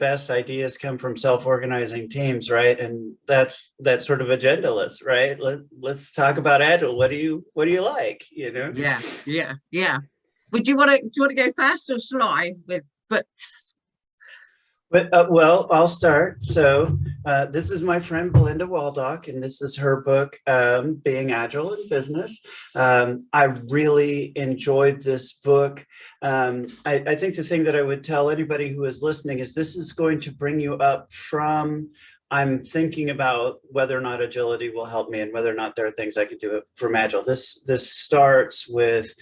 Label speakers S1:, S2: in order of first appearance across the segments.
S1: best ideas come from self-organizing teams, right? And that's sort of agendaless, right? Let's talk about Agile. What do you like? You know?
S2: Yeah. Would you want to go fast or shall I with books?
S1: But, well, I'll start. So this is my friend Belinda Waldock, and this is her book, Being Agile in Business. I really enjoyed this book. I think the thing that I would tell anybody who is listening is this is going to bring you up from I'm thinking about whether or not agility will help me and whether or not there are things I could do from Agile. This starts with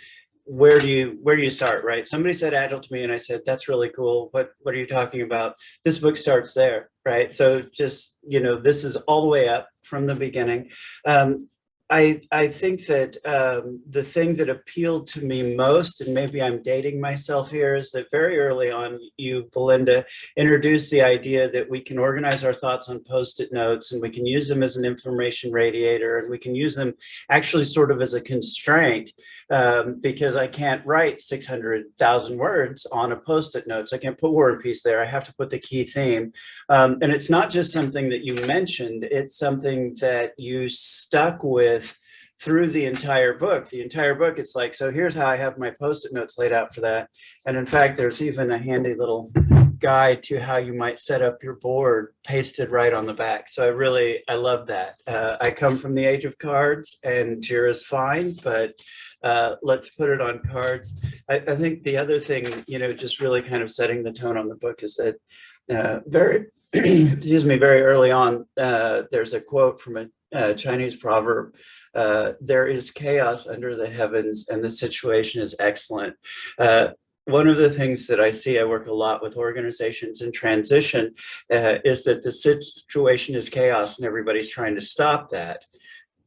S1: where do you start, right? Somebody said Agile to me and I said, that's really cool. What are you talking about? This book starts there, right? So just, this is all the way up from the beginning. I think that the thing that appealed to me most, and maybe I'm dating myself here, is that very early on, you, Belinda, introduced the idea that we can organize our thoughts on Post-it notes and we can use them as an information radiator and we can use them actually sort of as a constraint because I can't write 600,000 words on a Post-it notes. I can't put War and Peace there. I have to put the key theme. And it's not just something that you mentioned, it's something that you stuck with through the entire book. The entire book, it's like, so here's how I have my Post-it notes laid out for that. And in fact, there's even a handy little guide to how you might set up your board pasted right on the back. So I love that. I come from the age of cards and Jira's fine, but let's put it on cards. I think the other thing, just really kind of setting the tone on the book is that very early on, there's a quote from a Chinese proverb. There is chaos under the heavens and the situation is excellent. One of the things that I see, I work a lot with organizations in transition, is that the situation is chaos and everybody's trying to stop that.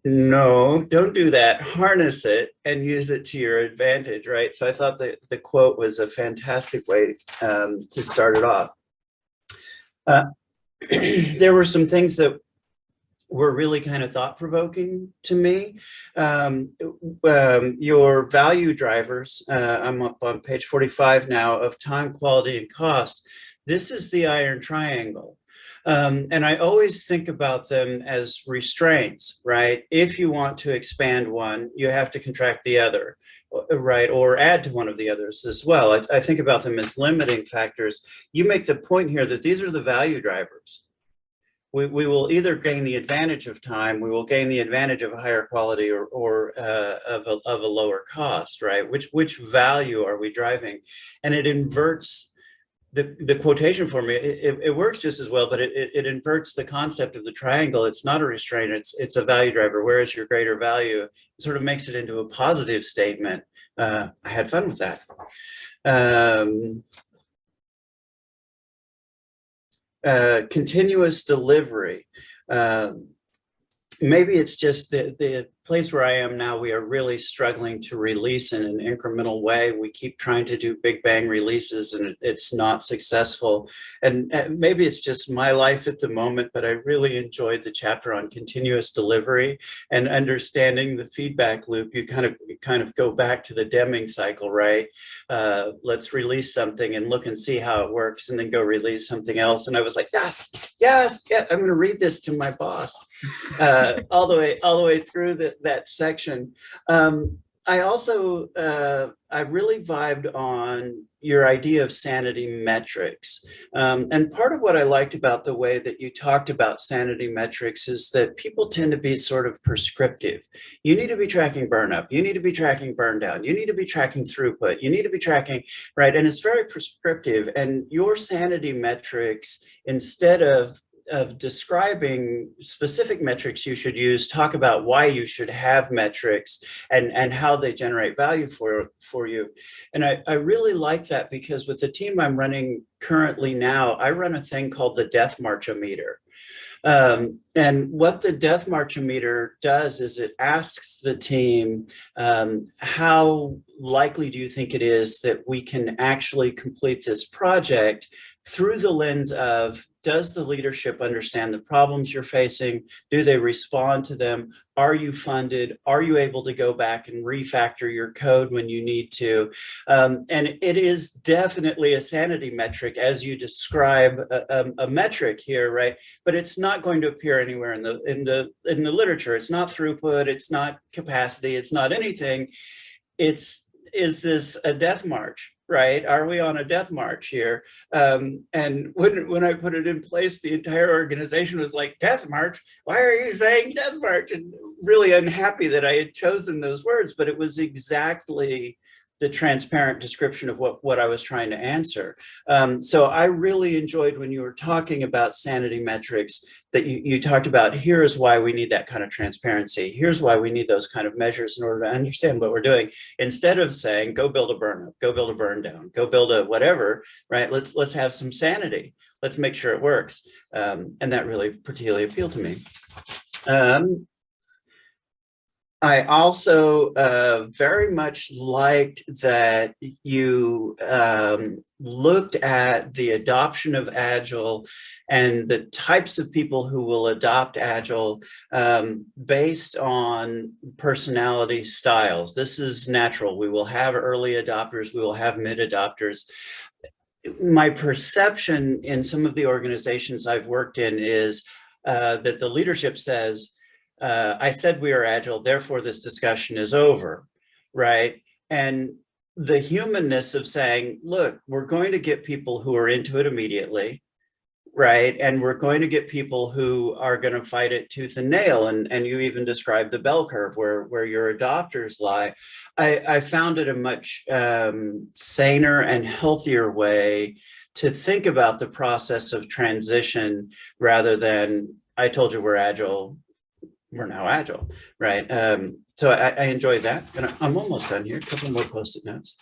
S1: No, don't do that. Harness it and use it to your advantage, right? So I thought that the quote was a fantastic way to start it off. There were some things that were really kind of thought-provoking to me. Your value drivers, I'm up on page 45 now, of time, quality, and cost. This is the iron triangle. And I always think about them as restraints, right? If you want to expand one, you have to contract the other, right? Or add to one of the others as well. I think about them as limiting factors. You make the point here that these are the value drivers. We will either gain the advantage of time, we will gain the advantage of a higher quality or of a lower cost, right? Which value are we driving? And it inverts the quotation for me. It works just as well, but it inverts the concept of the triangle. It's not a restraint, it's a value driver. Whereas your greater value sort of makes it into a positive statement. I had fun with that. Continuous delivery. Maybe it's just the place where I am now, we are really struggling to release in an incremental way. We keep trying to do big bang releases and it's not successful. And maybe it's just my life at the moment, but I really enjoyed the chapter on continuous delivery and understanding the feedback loop. You kind of go back to the Deming cycle, right? Let's release something and look and see how it works and then go release something else. And I was like, yes, I'm going to read this to my boss. All the way through that section. I also, I really vibed on your idea of sanity metrics. And part of what I liked about the way that you talked about sanity metrics is that people tend to be sort of prescriptive. You need to be tracking burn up. You need to be tracking burn down. You need to be tracking throughput. You need to be tracking, right? And it's very prescriptive. And your sanity metrics, instead of describing specific metrics you should use, talk about why you should have metrics and how they generate value for you. And I really like that because with the team I'm running currently now, I run a thing called the Death March-O-Meter. And what the Death March-O-Meter does is it asks the team, how likely do you think it is that we can actually complete this project through the lens of, does the leadership understand the problems you're facing? Do they respond to them? Are you funded? Are you able to go back and refactor your code when you need to? And it is definitely a sanity metric, as you describe a metric here, right? But it's not going to appear anywhere in the literature. It's not throughput. It's not capacity. It's not anything. Is this a death march? Right? Are we on a death march here? And when I put it in place, the entire organization was like, death march? Why are you saying death march? And really unhappy that I had chosen those words, but it was exactly the transparent description of what I was trying to answer. So I really enjoyed when you were talking about sanity metrics, that you talked about, here's why we need that kind of transparency. Here's why we need those kind of measures in order to understand what we're doing. Instead of saying, go build a burn up, go build a burn down, go build a whatever, right? Let's have some sanity. Let's make sure it works. And that really particularly appealed to me. I also very much liked that you looked at the adoption of Agile and the types of people who will adopt Agile based on personality styles. This is natural. We will have early adopters. We will have mid adopters. My perception in some of the organizations I've worked in is that the leadership says, I said we are Agile, therefore this discussion is over, right? And the humanness of saying, look, we're going to get people who are into it immediately, right? And we're going to get people who are going to fight it tooth and nail. And you even described the bell curve where your adopters lie. I found it a much saner and healthier way to think about the process of transition rather than, I told you we're Agile, we're now Agile, right? So I enjoyed that. And I'm almost done here. A couple more Post-it notes.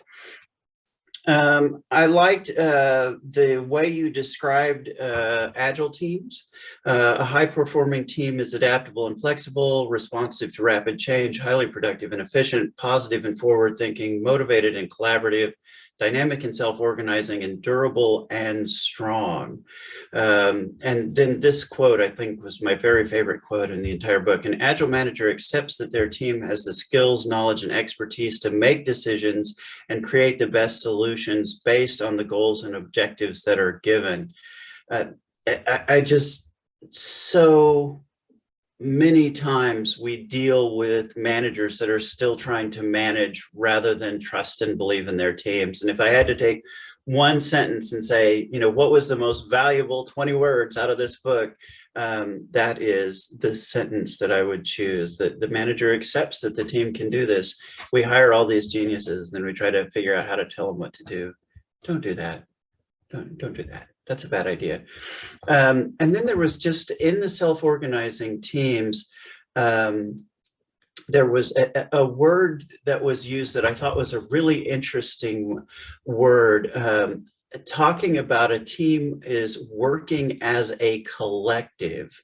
S1: I liked the way you described Agile teams. A high-performing team is adaptable and flexible, responsive to rapid change, highly productive and efficient, positive and forward-thinking, motivated and collaborative, dynamic and self-organizing, and durable and strong. And then this quote, I think, was my very favorite quote in the entire book. An Agile manager accepts that their team has the skills, knowledge, and expertise to make decisions and create the best solutions based on the goals and objectives that are given. I just, so many times we deal with managers that are still trying to manage rather than trust and believe in their teams. And if I had to take one sentence and say, you know, what was the most valuable 20 words out of this book, that is the sentence that I would choose, that the manager accepts that the team can do this. We hire all these geniuses, and then we try to figure out how to tell them what to do. Don't do that. Don't do that. That's a bad idea. And then there was just in the self-organizing teams, there was a word that was used that I thought was a really interesting word. Talking about a team is working as a collective.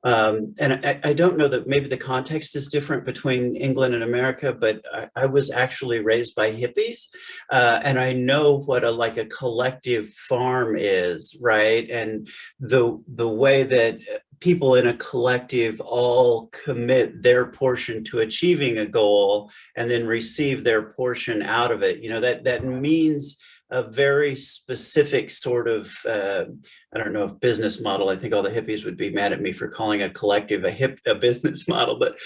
S1: And I don't know that maybe the context is different between England and America, but I was actually raised by hippies, and I know what a collective farm is, right? And the way that people in a collective all commit their portion to achieving a goal and then receive their portion out of it. You know, that means a very specific sort of, I don't know if business model. I think all the hippies would be mad at me for calling a collective a business model, but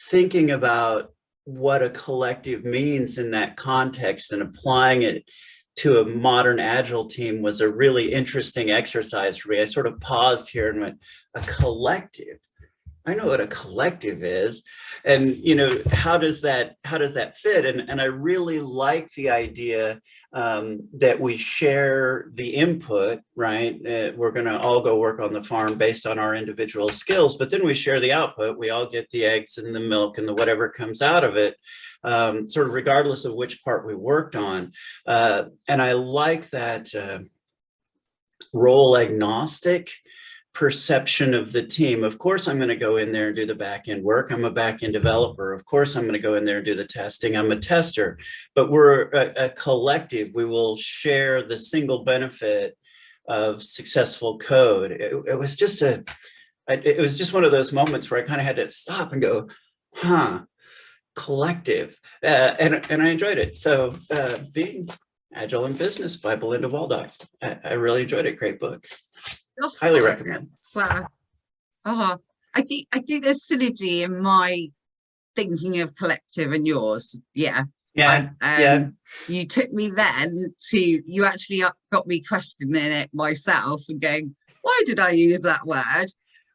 S1: thinking about what a collective means in that context and applying it to a modern Agile team was a really interesting exercise for me. I sort of paused here and went, a collective? I know what a collective is, and you know, how does that fit? And I really like the idea that we share the input, right? We're going to all go work on the farm based on our individual skills, but then we share the output. We all get the eggs and the milk and the whatever comes out of it, sort of regardless of which part we worked on. And I like that role agnostic perception of the team. Of course, I'm going to go in there and do the back end work. I'm a back end developer. Of course, I'm going to go in there and do the testing. I'm a tester, but we're a collective. We will share the single benefit of successful code. It was just a it was just one of those moments where I kind of had to stop and go, huh, collective, and I enjoyed it. So Being Agile in Business by Belinda Waldock. I really enjoyed it. Great book.
S2: Oh,
S1: Highly recommend.
S2: wow. Oh, I think there's synergy in my thinking of collective and yours. Yeah.
S1: Yeah.
S2: You took me then to, you actually got me questioning it myself and going, why did I use that word?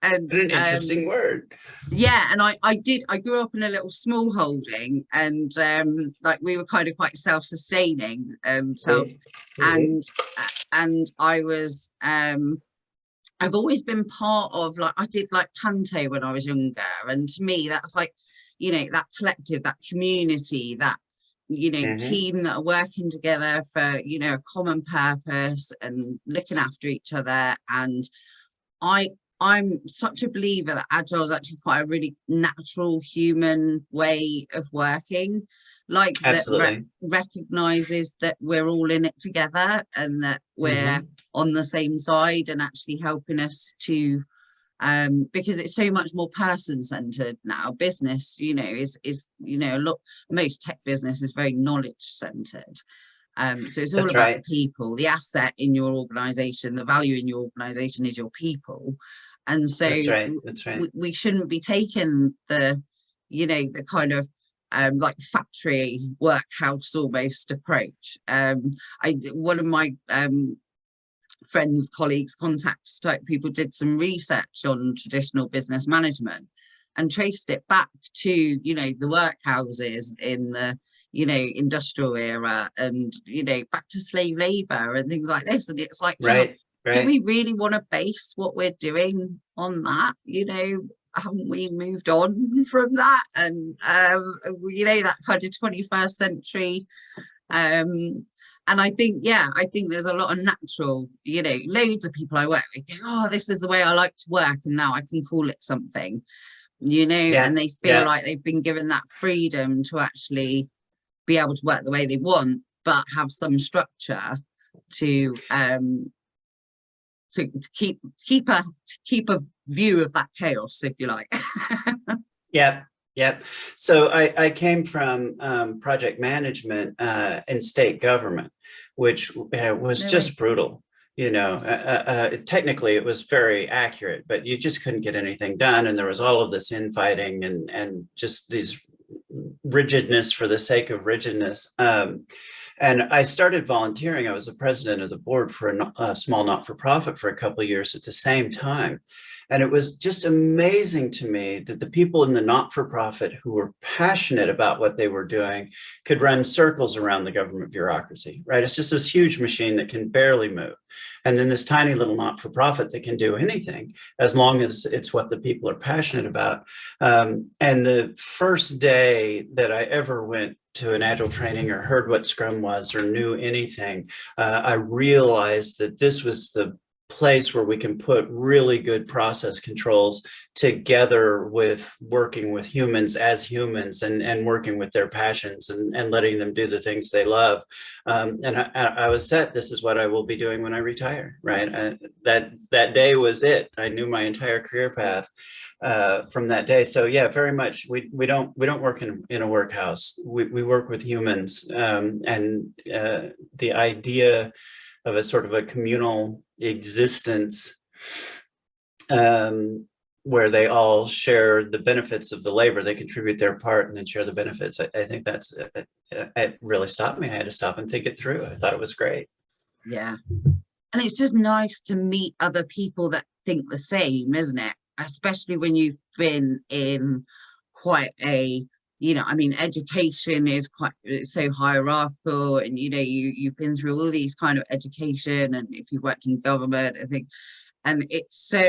S2: And
S1: What an interesting word.
S2: Yeah, and I grew up in a little small holding, and like we were kind of quite self-sustaining, and I was I've always been part of, like, I did like Panto when I was younger, and to me that's like, you know, that collective, that community, that, you know, team that are working together for, you know, a common purpose and looking after each other. And I'm such a believer that Agile is actually quite a really natural human way of working, like that recognizes that we're all in it together and that we're on the same side, and actually helping us to because it's so much more person-centered now. Business, you know, is you know, most tech business is very knowledge-centered. So it's all about the people, the asset in your organization, the value in your organization is your people. And so we shouldn't be taking the, you know, the kind of like factory workhouse almost approach. One of my friends, colleagues, contacts type people did some research on traditional business management and traced it back to, you know, the workhouses in the, you know, industrial era, and, you know, back to slave labor and things like this. And it's like, do we really want to base what we're doing on that? You know, haven't we moved on from that? And you know, that kind of 21st century. And I think, yeah, I think there's a lot of natural, you know, loads of people I work with go, oh, this is the way I like to work, and now I can call it something, you know, and they feel like they've been given that freedom to actually be able to work the way they want, but have some structure to keep a view of that chaos, if you like.
S1: Yeah. So I came from project management in state government, which was just brutal. You know, technically it was very accurate, but you just couldn't get anything done, and there was all of this infighting and just these rigidness for the sake of rigidness. And I started volunteering. I was the president of the board for a small not-for-profit for a couple of years at the same time. And it was just amazing to me that the people in the not-for-profit who were passionate about what they were doing could run circles around the government bureaucracy, right? It's just this huge machine that can barely move. And then this tiny little not-for-profit that can do anything as long as it's what the people are passionate about. And the first day that I ever went to an Agile training or heard what Scrum was or knew anything, I realized that this was the place where we can put really good process controls together with working with humans as humans, and working with their passions and letting them do the things they love. And I was set, this is what I will be doing when I retire, right? That day was it. I knew my entire career path from that day. So yeah, very much we don't work in a workhouse. We work with humans, and the idea of a sort of a communal existence where they all share the benefits of the labor, they contribute their part and then share the benefits. I think that's, it really stopped me. I had to stop and think it through. I thought it was great.
S2: Yeah. And it's just nice to meet other people that think the same, isn't it? Especially when you've been in quite a, you know, I mean, education is so hierarchical, and, you know, you've been through all these kind of education, and if you've worked in government, I think, and it's so,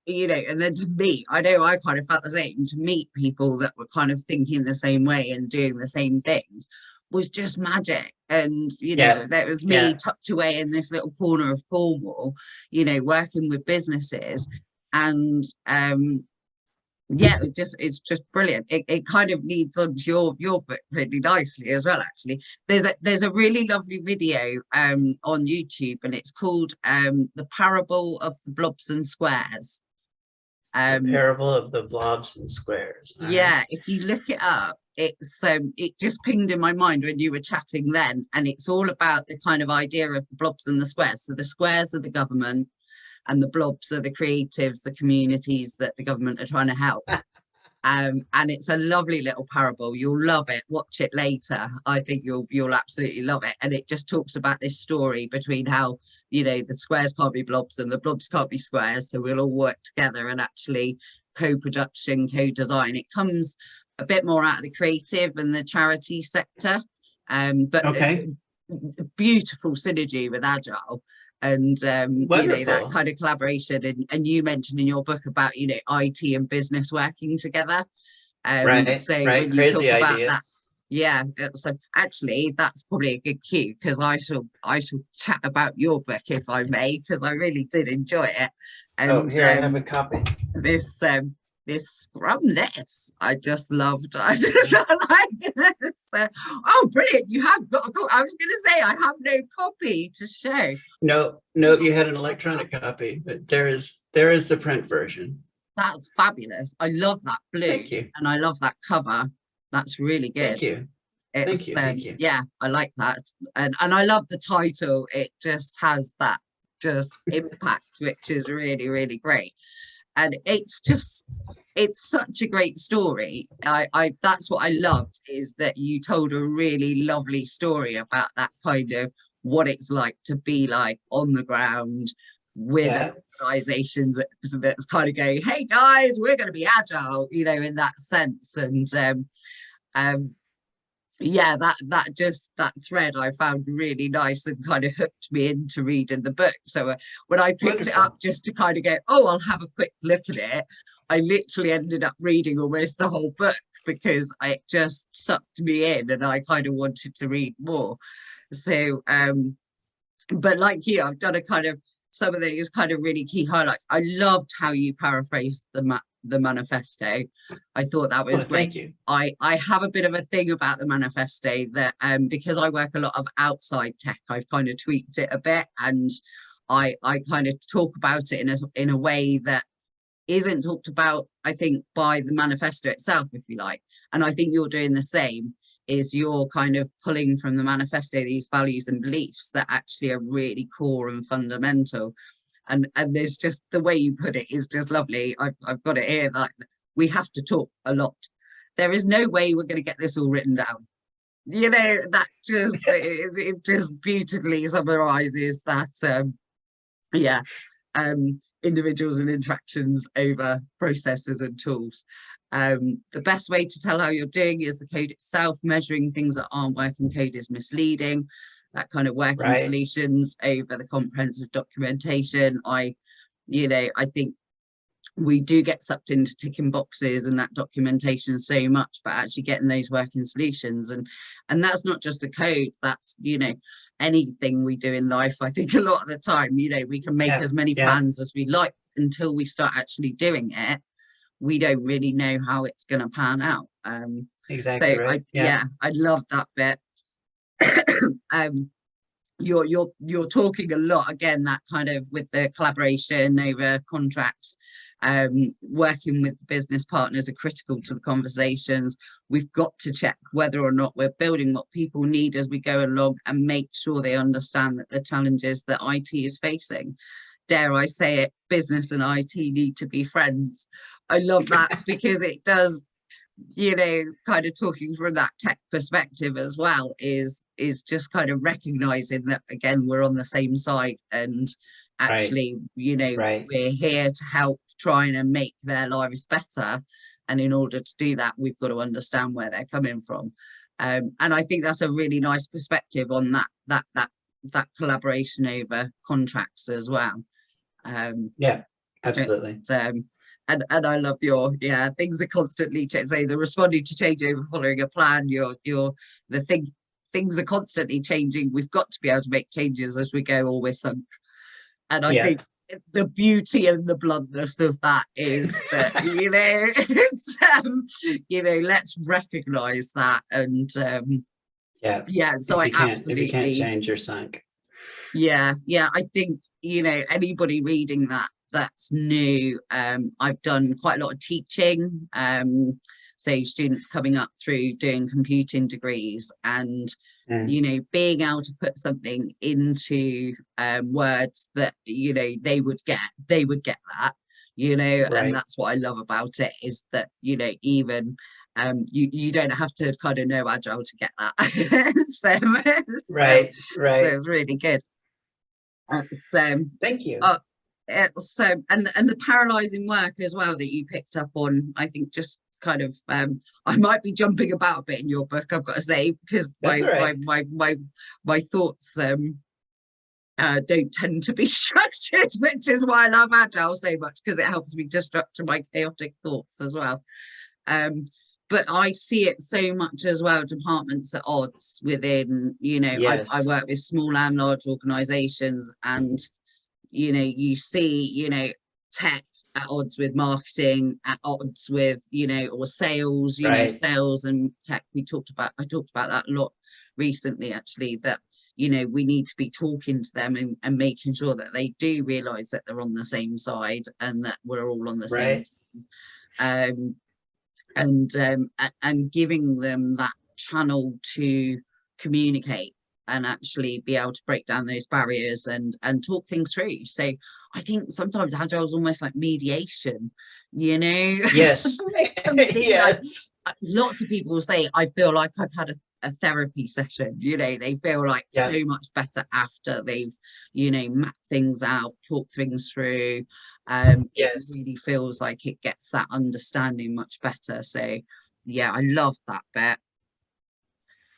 S2: you know, and then to meet, I know I kind of felt the same, to meet people that were kind of thinking the same way and doing the same things was just magic. And, you know, that was me tucked away in this little corner of Cornwall, you know, working with businesses. And yeah, it's just brilliant. It kind of leads on to your book really nicely as well, actually. There's a really lovely video on YouTube, and it's called The Parable of the Blobs and Squares.
S1: The parable of the blobs and squares.
S2: Yeah, if you look it up, it just pinged in my mind when you were chatting then, and it's all about the kind of idea of the blobs and the squares. So the squares are the government, and the blobs are the creatives, the communities that the government are trying to help. And it's a lovely little parable. You'll love it. Watch it later. I think you'll absolutely love it. And it just talks about this story between how, you know, the squares can't be blobs and the blobs can't be squares. So we'll all work together and actually co-production, co-design. It comes a bit more out of the creative and the charity sector, but beautiful synergy with Agile. And you know, that kind of collaboration, and you mentioned in your book about, you know, IT and business working together. So when you
S1: Crazy
S2: talk about
S1: idea.
S2: that, yeah, so actually that's probably a good cue, because I shall chat about your book, if I may, because I really did enjoy it. And
S1: here I have a copy.
S2: This Scrum This, I just loved. I like it. Oh, brilliant! You have got a copy. I was going to say I have no copy to show.
S1: No, you had an electronic copy, but there is the print version.
S2: That's fabulous. I love that blue.
S1: Thank you.
S2: And I love that cover. That's really good.
S1: Thank you. Thank you.
S2: Yeah, I like that, and I love the title. It just has that impact, which is really, really great. And it's such a great story. I that's what I loved, is that you told a really lovely story about that kind of what it's like to be like on the ground with organizations that's kind of going, hey guys, we're going to be agile, you know, in that sense. And yeah, that thread I found really nice and kind of hooked me into reading the book. So when I picked it up just to kind of go, oh, I'll have a quick look at it, I literally ended up reading almost the whole book, because it just sucked me in and I kind of wanted to read more. So but like you, I've done a kind of some of those kind of really key highlights. I loved how you paraphrased the manifesto. I thought that was great.
S1: Thank you.
S2: I have a bit of a thing about the manifesto that because I work a lot of outside tech, I've kind of tweaked it a bit, and I kind of talk about it in a way that isn't talked about, I think, by the manifesto itself, if you like. And I think you're doing the same, is you're kind of pulling from the manifesto these values and beliefs that actually are really core and fundamental. And there's just, the way you put it is just lovely. I've got it here, like, we have to talk a lot. There is no way we're going to get this all written down. You know, that just it just beautifully summarizes that individuals and interactions over processes and tools. The best way to tell how you're doing is the code itself. Measuring things that aren't working code is misleading. That kind of working solutions over the comprehensive documentation. I think we do get sucked into ticking boxes and that documentation so much, but actually getting those working solutions, and that's not just the code, that's, you know, anything we do in life. I think a lot of the time, you know, we can make as many plans as we like, until we start actually doing it, we don't really know how it's going to pan out.
S1: Exactly.
S2: So I love that bit. You're talking a lot, again, that kind of with the collaboration over contracts, working with business partners are critical to the conversations. We've got to check whether or not we're building what people need as we go along, and make sure they understand that the challenges that IT is facing, dare I say it, business and IT need to be friends. I love that because it does, you know, kind of talking from that tech perspective as well, is just kind of recognizing that, again, we're on the same side, and actually, you know, we're here to help trying to make their lives better. And in order to do that, we've got to understand where they're coming from. And I think that's a really nice perspective on that collaboration over contracts as well.
S1: Yeah, absolutely.
S2: And I love your, things are constantly changing. So the responding to change over following a plan, things are constantly changing. We've got to be able to make changes as we go, or we're sunk. And I think the beauty and the bluntness of that is that, you know, it's, you know, let's recognize that. And so I absolutely,
S1: if you can't change, you're sunk.
S2: I think, you know, anybody reading that that's new. I've done quite a lot of teaching, so students coming up through doing computing degrees, and you know, being able to put something into words that, you know, they would get that, you know.
S1: Right.
S2: And that's what I love about it, is that, you know, even you don't have to kind of know Agile to get that. so
S1: Right.
S2: so it's really good. So
S1: thank you.
S2: So and the paralyzing work as well that you picked up on, I think, just kind of I might be jumping about a bit in your book, I've got to say, because my thoughts don't tend to be structured, which is why I love Agile so much, because it helps me to structure my chaotic thoughts as well. But I see it so much as well, departments at odds within, you know, I work with small and large organizations, and, you know, you see, you know, tech at odds with marketing, at odds with, you know, or sales, you know, sales and tech. I talked about that a lot recently, actually, that, you know, we need to be talking to them and making sure that they do realize that they're on the same side and that we're all on the same team. And giving them that channel to communicate and actually be able to break down those barriers and talk things through. So I think sometimes Agile is almost like mediation, you know.
S1: Yes.
S2: Yes. Like, lots of people will say, I feel like I've had a therapy session, you know. They feel like so much better after they've, you know, mapped things out, talked things through. It really feels like it gets that understanding much better. So yeah, I love that bit.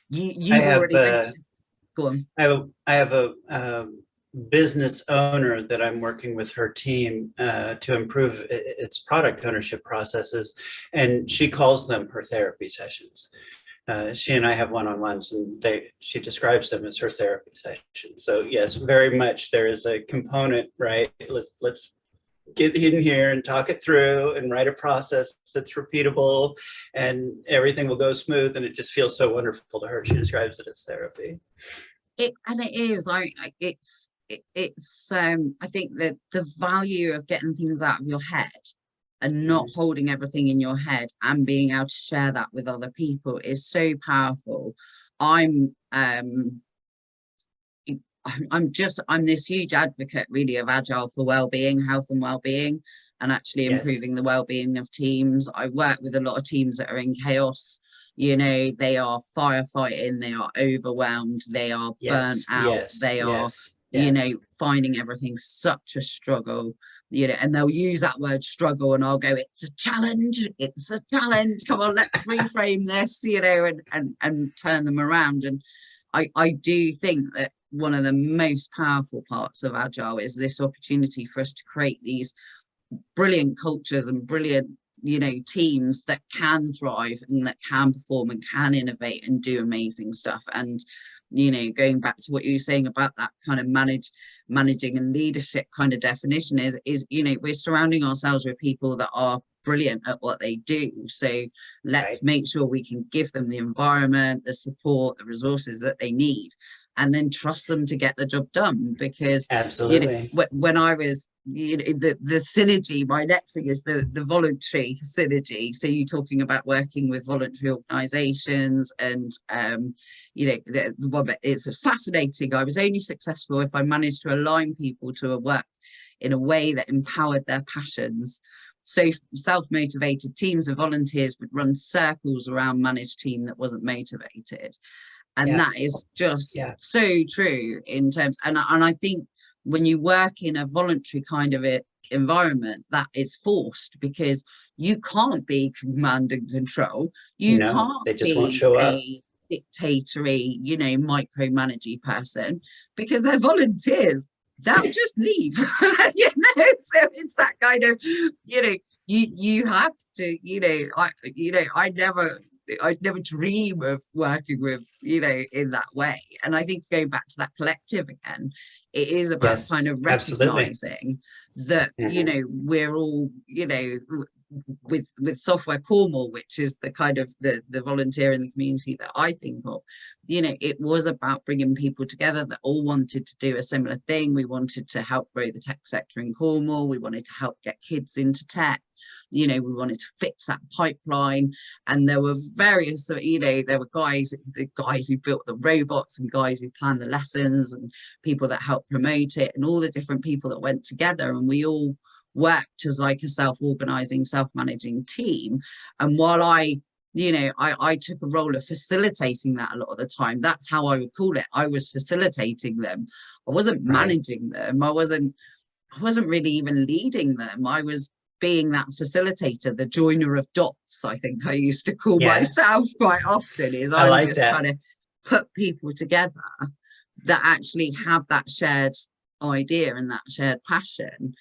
S2: You already mentioned. Go on.
S1: I have a business owner that I'm working with her team to improve its product ownership processes, and she calls them her therapy sessions. She and I have one-on-ones, and she describes them as her therapy sessions. So yes, very much there is a component, right? Let's get in here and talk it through and write a process that's repeatable, and everything will go smooth, and it just feels so wonderful to her. She describes it as therapy.
S2: It is. I think that the value of getting things out of your head and not holding everything in your head and being able to share that with other people is so powerful. I'm this huge advocate, really, of Agile for well-being, health and well-being, and actually improving the well-being of teams. I work with a lot of teams that are in chaos. You know, they are firefighting, they are overwhelmed, they are burnt out, they are, you know, finding everything such a struggle, you know, and they'll use that word struggle, and I'll go, it's a challenge, come on, let's reframe this, you know, and turn them around. And I do think that one of the most powerful parts of Agile is this opportunity for us to create these brilliant cultures and brilliant, you know, teams that can thrive and that can perform and can innovate and do amazing stuff. And, you know, going back to what you were saying about that kind of managing and leadership kind of definition is, you know, we're surrounding ourselves with people that are brilliant at what they do. So let's make sure we can give them the environment, the support, the resources that they need, and then trust them to get the job done. Because
S1: absolutely,
S2: you know, when I was, you know, the synergy, my next thing is the voluntary synergy. So you're talking about working with voluntary organizations, and you know, it's fascinating. I was only successful if I managed to align people to work in a way that empowered their passions. So self-motivated teams of volunteers would run circles around managed team that wasn't motivated. And that is just so true in terms, and I think when you work in a voluntary kind of environment, that is forced, because you can't be command and control. You can't
S1: they just
S2: be
S1: won't show up.
S2: A dictatory, you know, micromanaging person, because they're volunteers. They'll just leave. You know, so it's that kind of, you know, you have to, you know, I'd never dream of working with, you know, in that way. And I think going back to that collective again, it is about kind of recognizing that, you know, we're all, you know, with Software Cornwall, which is the kind of the volunteer in the community that I think of, it was about bringing people together that all wanted to do a similar thing. We wanted to help grow the tech sector in Cornwall. We wanted to help get kids into tech. We wanted to fix that pipeline. And there were various, there were the guys who built the robots and guys who planned the lessons and people that helped promote it and all the different people that went together. And we all worked as like a self-organizing, self-managing team. And while I took a role of facilitating that a lot of the time, that's how I would call it. I was facilitating them. I wasn't managing them. I wasn't really even leading them. I was being that facilitator, the joiner of dots, I think I used to call myself quite often, is I would just kind of put people together that actually have that shared idea and that shared passion,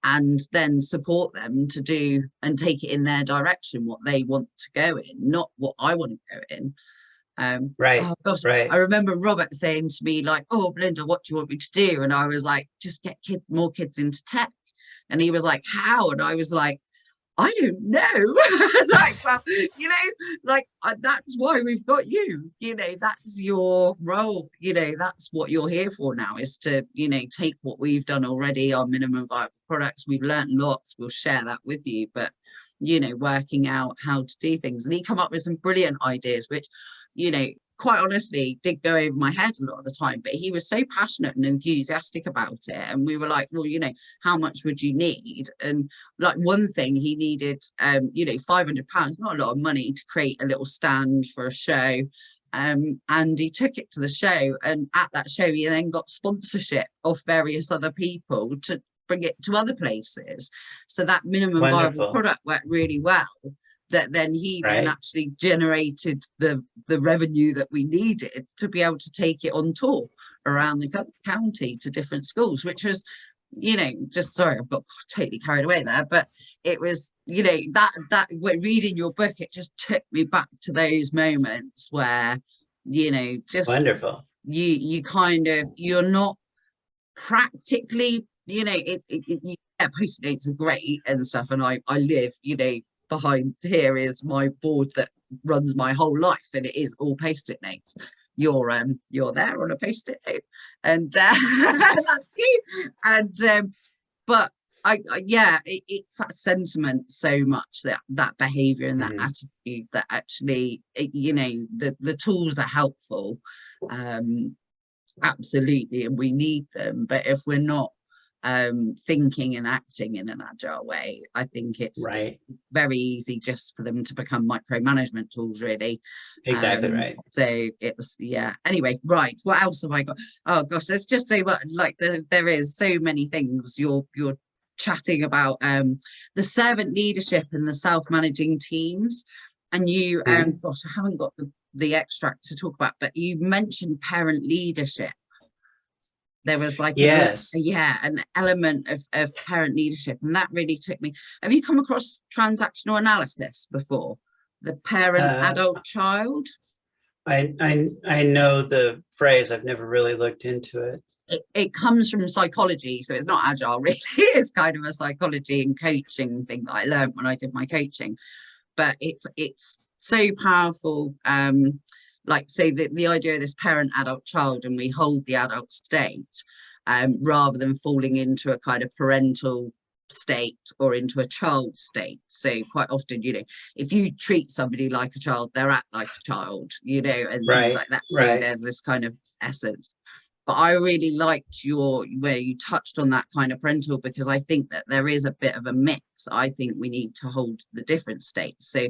S2: and then support them to do and take it in their direction, what they want to go in, not what I want to go in. Oh gosh, I remember Robert saying to me like, "Oh, Belinda, what do you want me to do?" And I was like, "Just get more kids into tech." And he was like, "How?" And I was like, "I don't know." That's why we've got you. That's your role. That's what you're here for now, is to, take what we've done already, our minimum viable products. We've learned lots. We'll share that with you. But, working out how to do things. And he come up with some brilliant ideas, which, quite honestly did go over my head a lot of the time, but he was so passionate and enthusiastic about it. And we were like, well, how much would you need? And like one thing he needed, £500, not a lot of money, to create a little stand for a show. And he took it to the show, and at that show he then got sponsorship of various other people to bring it to other places. So that minimum viable product worked really well. That then he then actually generated the revenue that we needed to be able to take it on tour around the county to different schools, which was, just, sorry, I've got totally carried away there, but it was, that reading your book, it just took me back to those moments where, just
S1: wonderful.
S2: You kind of, you're not practically, Post-it notes are great and stuff, and I live, behind here is my board that runs my whole life, and it is all Post-it notes. You're there on a Post-it note, and that's you. And but it's that sentiment so much, that behavior and that attitude, that actually the tools are helpful, absolutely, and we need them. But if we're not thinking and acting in an agile way, I think it's very easy just for them to become micromanagement tools, really.
S1: Exactly.
S2: So it's anyway, right, what else have I got? Oh gosh, there's just so much, like there is so many things. You're chatting about the servant leadership and the self-managing teams, and you gosh, I haven't got the extract to talk about, but you mentioned parent leadership. There was like an element of parent leadership, and that really took me. Have you come across transactional analysis before? The parent, adult, child?
S1: I know the phrase. I've never really looked into it.
S2: It comes from psychology, so it's not agile really. It's kind of a psychology and coaching thing that I learned when I did my coaching. But it's so powerful. So the idea of this parent, adult, child, and we hold the adult state rather than falling into a kind of parental state or into a child state. So quite often, if you treat somebody like a child, they're act like a child, and things like that. So there's this kind of essence. But I really liked where you touched on that kind of parental, because I think that there is a bit of a mix. I think we need to hold the different states. So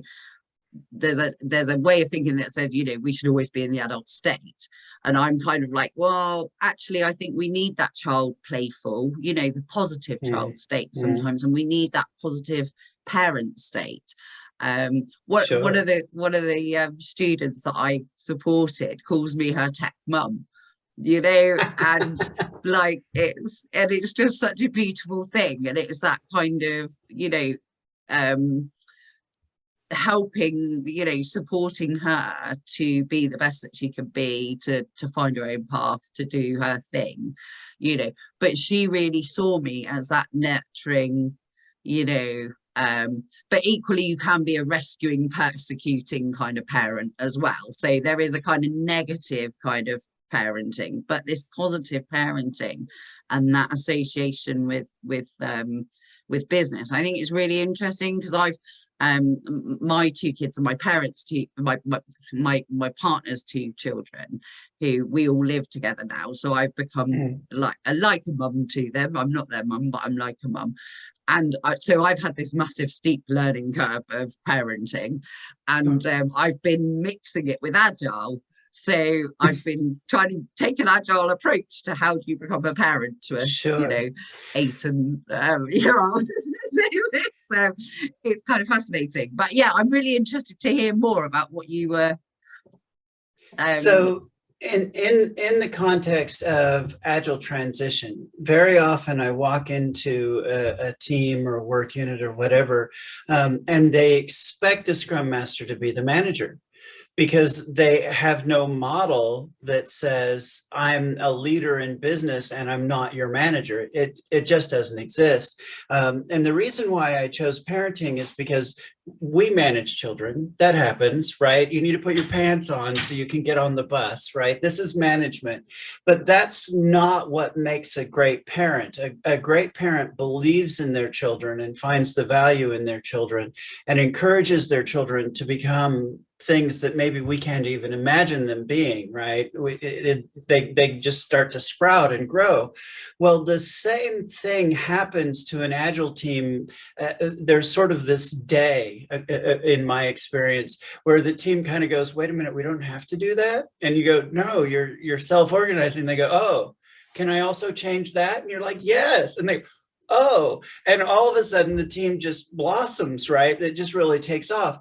S2: there's a way of thinking that says, we should always be in the adult state. And I'm kind of like, well, actually, I think we need that child playful, the positive child state sometimes, and we need that positive parent state. One of the students that I supported calls me her tech mum, and like it's just such a beautiful thing, and it's that kind of helping, supporting her to be the best that she can be, to find her own path, to do her thing, but she really saw me as that nurturing, But equally, you can be a rescuing, persecuting kind of parent as well. So there is a kind of negative kind of parenting, but this positive parenting and that association with business, I think is really interesting, because I've my two kids are my parents' two, my partner's two children, who we all live together now. So I've become like a mum to them. I'm not their mum, but I'm like a mum. And so I've had this massive steep learning curve of parenting, and I've been mixing it with Agile. So I've been trying to take an Agile approach to how do you become a parent to a, you know, 8 and year old. It's kind of fascinating. But yeah, I'm really interested to hear more about what you were.
S1: So in the context of Agile transition, very often I walk into a team or a work unit or whatever, and they expect the Scrum Master to be the manager, because they have no model that says I'm a leader in business and I'm not your manager. It just doesn't exist. And the reason why I chose parenting is because we manage children. That happens, right? You need to put your pants on so you can get on the bus, right? This is management, but that's not what makes a great parent. A great parent believes in their children and finds the value in their children and encourages their children to become things that maybe we can't even imagine them being, right? They just start to sprout and grow. Well, the same thing happens to an Agile team. There's sort of this day, in my experience, where the team kind of goes, wait a minute, we don't have to do that? And you go, no, you're self-organizing. They go, oh, can I also change that? And you're like, yes. And they, oh, and all of a sudden the team just blossoms, right? It just really takes off.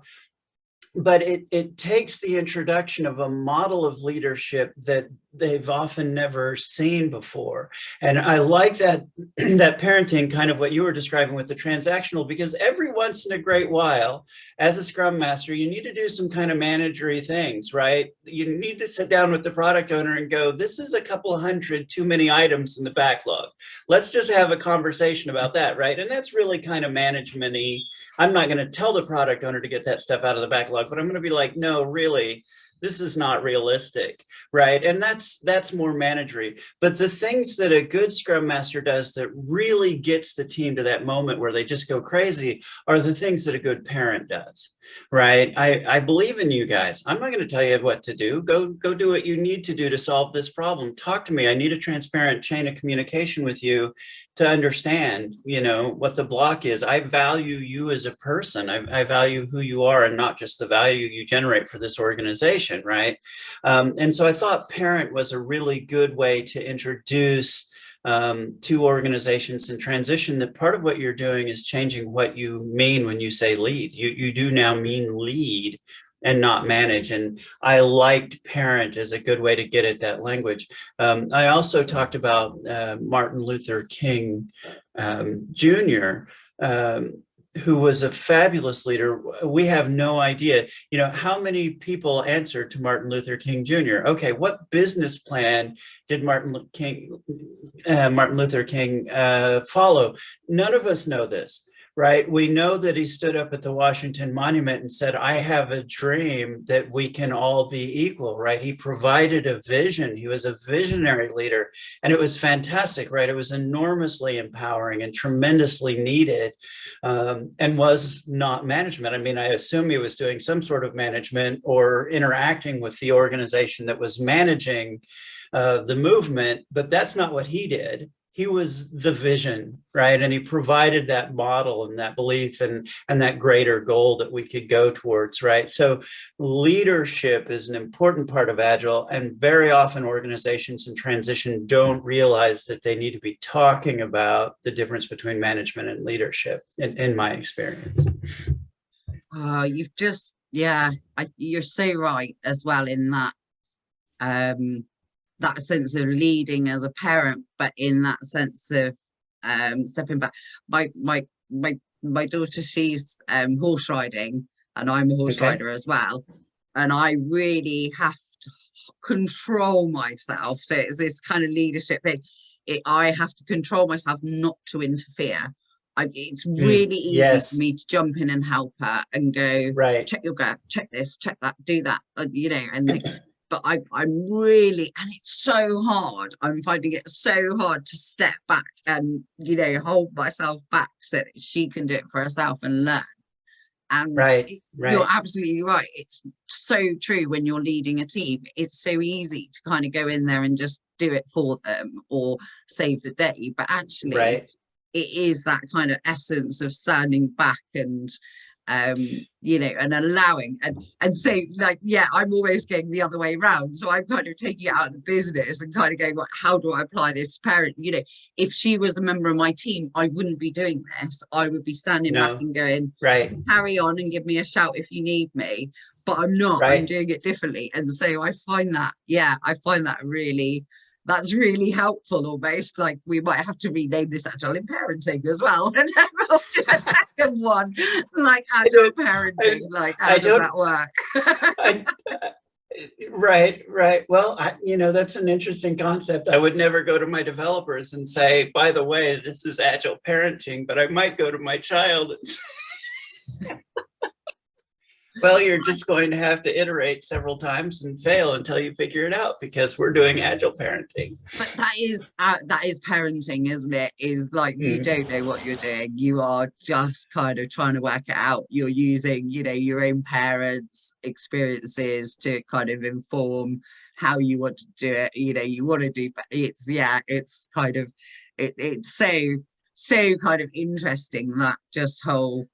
S1: But it takes the introduction of a model of leadership that they've often never seen before. And I like that that parenting, kind of what you were describing with the transactional, because every once in a great while, as a Scrum Master, you need to do some kind of managery things, right? You need to sit down with the product owner and go, this is a couple hundred too many items in the backlog. Let's just have a conversation about that, right? And that's really kind of management-y. I'm not going to tell the product owner to get that stuff out of the backlog, but I'm going to be like, no, really, this is not realistic, right? And that's more managery. But the things that a good Scrum Master does that really gets the team to that moment where they just go crazy are the things that a good parent does, right? I believe in you guys. I'm not going to tell you what to do. Go do what you need to do to solve this problem. Talk to me. I need a transparent chain of communication with you to understand, you know, what the block is. I value you as a person. I value who you are and not just the value you generate for this organization, right? And so I thought parent was a really good way to introduce to organizations in transition, that part of what you're doing is changing what you mean when you say lead. You do now mean lead and not manage. And I liked parent as a good way to get at that language. I also talked about Martin Luther King Jr., who was a fabulous leader. We have no idea, you know, how many people answered to Martin Luther King Jr. Okay, what business plan did Martin Luther King follow? None of us know this, right? We know that he stood up at the Washington Monument and said, I have a dream that we can all be equal, right? He provided a vision. He was a visionary leader, and it was fantastic, right? It was enormously empowering and tremendously needed, and was not management. I mean, I assume he was doing some sort of management or interacting with the organization that was managing the movement, but that's not what he did. He was the vision, right? And he provided that model and that belief and that greater goal that we could go towards, right? So leadership is an important part of Agile, and very often organizations in transition don't realize that they need to be talking about the difference between management and leadership, in my experience.
S2: You've just, yeah, you're so right as well in that. That sense of leading as a parent, but in that sense of stepping back. My daughter, she's horse riding, and I'm a horse rider as well, and I really have to control myself. So it's this kind of leadership thing. I have to control myself not to interfere It's really easy for
S1: Yes,
S2: me to jump in and help her and go,
S1: right,
S2: check your gut, check this, check that, do that, you know, and but I'm really, and it's so hard. I'm finding it so hard to step back and, you know, hold myself back so that she can do it for herself and learn. And
S1: right,
S2: you're
S1: right,
S2: absolutely right. It's so true when you're leading a team. It's so easy to kind of go in there and just do it for them or save the day. But actually,
S1: right.
S2: it is that kind of essence of standing back and you know, and allowing and so like, yeah, I'm always going the other way around, so I'm kind of taking it out of the business and kind of going, well, how do I apply this to parent? You know, if she was a member of my team, I wouldn't be doing this. I would be standing back
S1: No,
S2: and going,
S1: right,
S2: carry on and give me a shout if you need me, but I'm not, I'm
S1: right.
S2: doing it differently. And so I find that, yeah, I find that really, that's really helpful. Almost like we might have to rename this agile in parenting as well, and then we'll do a second one like
S1: I
S2: agile
S1: don't,
S2: parenting. Like,
S1: I
S2: how does
S1: don't,
S2: that work?
S1: I, right, right. Well, you know, that's an interesting concept. I would never go to my developers and say, by the way, this is agile parenting, but I might go to my child and say, well, you're just going to have to iterate several times and fail until you figure it out because we're doing agile parenting.
S2: But that is parenting, isn't it? Is like, you
S1: Mm,
S2: don't know what you're doing, you are just kind of trying to work it out. You're using, you know, your own parents' experiences to kind of inform how you want to do it. You know, you want to do, it's, yeah, it's kind of, it's so kind of interesting, that just whole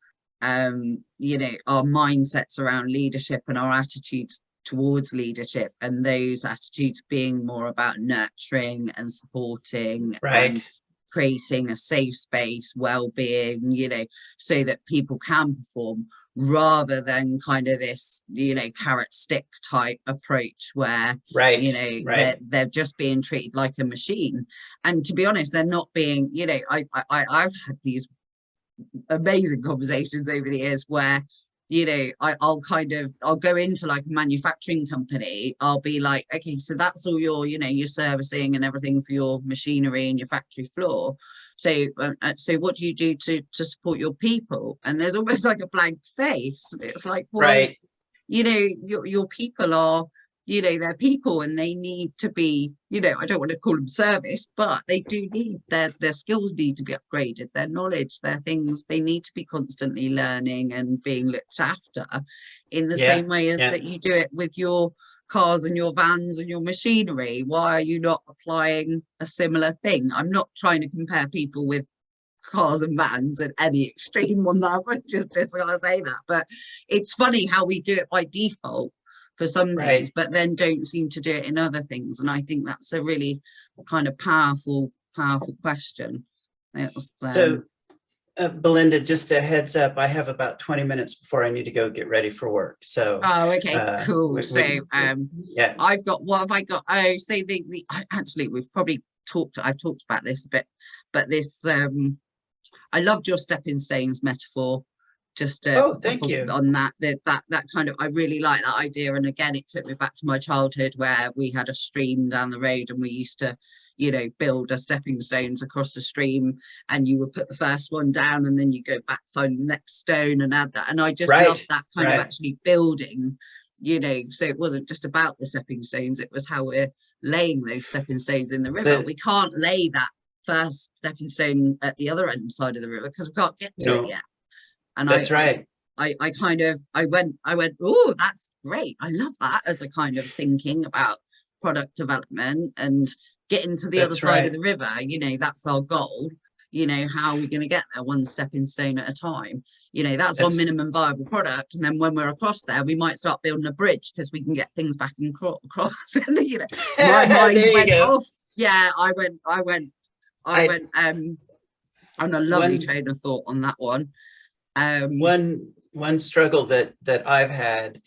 S2: you know, our mindsets around leadership and our attitudes towards leadership, and those attitudes being more about nurturing and supporting and
S1: right,
S2: creating a safe space, well-being, you know, so that people can perform, rather than kind of this, you know, carrot stick type approach where, you
S1: right,
S2: know,
S1: right,
S2: they're just being treated like a machine. And to be honest, they're not being, you know, I've had these amazing conversations over the years where, you know, I'll go into like a manufacturing company. I'll be like, okay, so that's all your, you know, your servicing and everything for your machinery and your factory floor. So what do you do to support your people? And there's almost like a blank face. It's like, well,
S1: right.
S2: you know, your people are, you know, they're people, and they need to be, you know, I don't want to call them serviced, but they do need their skills need to be upgraded, their knowledge, their things, they need to be constantly learning and being looked after, in the
S1: Yeah,
S2: same way as
S1: yeah,
S2: that you do it with your cars and your vans and your machinery. Why are you not applying a similar thing? I'm not trying to compare people with cars and vans at any extreme on that, but just gotta say that. But it's funny how we do it by default for some things,
S1: right.
S2: but then don't seem to do it in other things. And I think that's a really kind of powerful question. It was,
S1: So, Belinda, just a heads up, I have about 20 minutes before I need to go get ready for work. So,
S2: oh, okay, cool. So
S1: yeah,
S2: I've got, what have I got? Oh, so actually we've probably I've talked about this a bit, but this I loved your stepping stones metaphor. Just to
S1: oh, thank
S2: couple
S1: you.
S2: on that kind of, I really like that idea. And again, it took me back to my childhood where we had a stream down the road and we used to, you know, build a stepping stones across the stream, and you would put the first one down and then you go back, find the next stone and add that. And I just loved
S1: Right,
S2: that kind of
S1: right.
S2: actually building, you know, so it wasn't just about the stepping stones, it was how we're laying those stepping stones in the river.
S1: The
S2: We can't lay that first stepping stone at the other end side of the river because we can't get to it
S1: no,
S2: yet. And
S1: that's right.
S2: I kind of, I went, oh, that's great. I love that as a kind of thinking about product development and getting to the other
S1: That's
S2: side of
S1: right.
S2: the river. You know, that's our goal. You know, how are we going to get there, one stepping stone at a time? You know, that's our
S1: That's
S2: minimum viable product. And then when we're across there, we might start building a bridge because we can get things back and across. And, you know, my mind
S1: there you
S2: went
S1: go.
S2: off. Yeah, I
S1: I
S2: went on a lovely
S1: one
S2: train of thought on that one.
S1: one struggle that I've had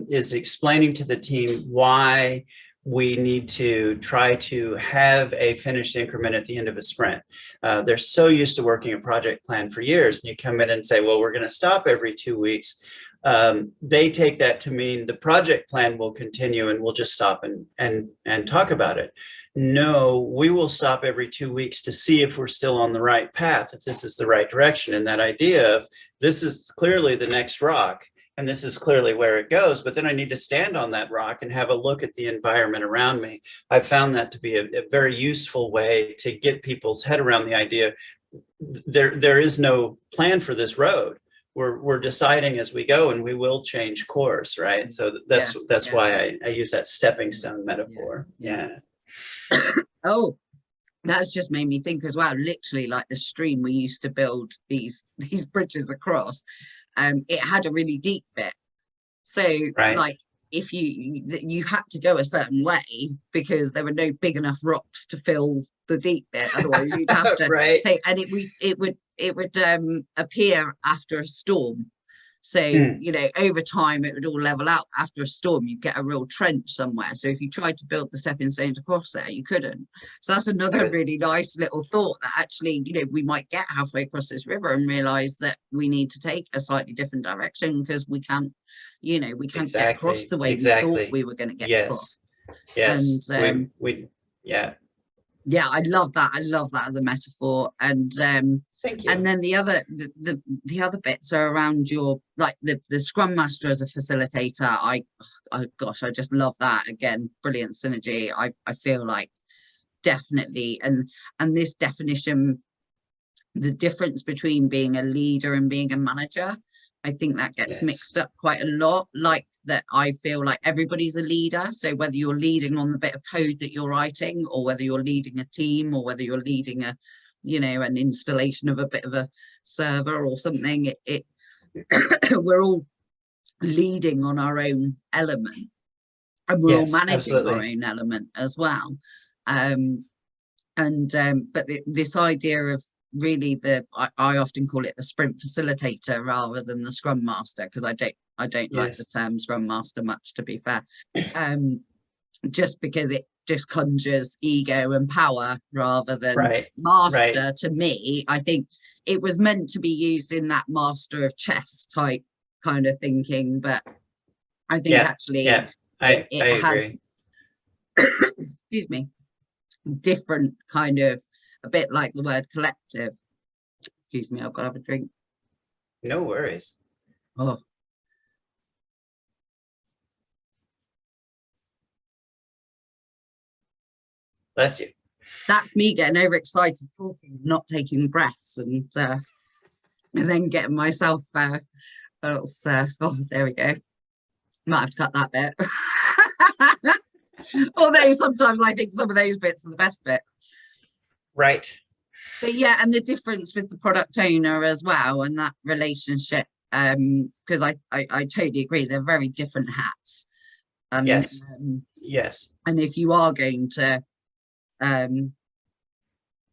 S1: is explaining to the team why we need to try to have a finished increment at the end of a sprint. They're so used to working a project plan for years, and you come in and say, well, we're going to stop every 2 weeks. they take that to mean the project plan will continue and we'll just stop and talk about it. No, we will stop every 2 weeks to see if we're still on the right path, if this is the right direction. And that idea of this is clearly the next rock, and this is clearly where it goes, but then I need to stand on that rock and have a look at the environment around me. I've found that to be a very useful way to get people's head around the idea. There is no plan for this road. We're deciding as we go, and we will change course, right? So that's why I use that stepping stone metaphor. Yeah.
S2: Oh, that's just made me think as well, literally like the stream we used to build these bridges across, it had a really deep bit. So like if you had to go a certain way because there were no big enough rocks to fill the deep bit, otherwise you'd have to take, and it would appear after a storm. So, you know, over time, it would all level out. After a storm, you get a real trench somewhere. So if you tried to build the stepping stones across there, you couldn't. So that's another really nice little thought, that actually, you know, we might get halfway across this river and realize that we need to take a slightly different direction because we can't, you know, we can't get across the way we thought we were going to get across.
S1: Yes.
S2: And yeah, I love that. I love that as a metaphor. And
S1: thank you.
S2: And then the other bits are around your, like the Scrum Master as a facilitator. Gosh, I just love that. Again, brilliant synergy. I feel like definitely, and this definition, the difference between being a leader and being a manager, I think that gets mixed up quite a lot. Like that, I feel like everybody's a leader. So whether you're leading on the bit of code that you're writing, or whether you're leading a team, or whether you're leading a, you know, an installation of a bit of a server or something, we're all leading on our own element, and we're all managing our own element as well. But this idea of really I often call it the sprint facilitator rather than the Scrum Master, because I don't like the term Scrum Master much, to be fair, just because it just conjures ego and power rather than master. To me, I think it was meant to be used in that master of chess type kind of thinking, but I think actually it has excuse me, different kind of, a bit like the word collective. Excuse me, I've got to have a drink.
S1: No worries.
S2: Oh.
S1: Bless you.
S2: That's me getting overexcited talking, not taking breaths, and then getting myself else. Oh, there we go. Might have to cut that bit. Although sometimes I think some of those bits are the best bit.
S1: Right.
S2: But yeah, and the difference with the product owner as well, and that relationship, because I totally agree, they're very different hats.
S1: Yes.
S2: And if you are going to,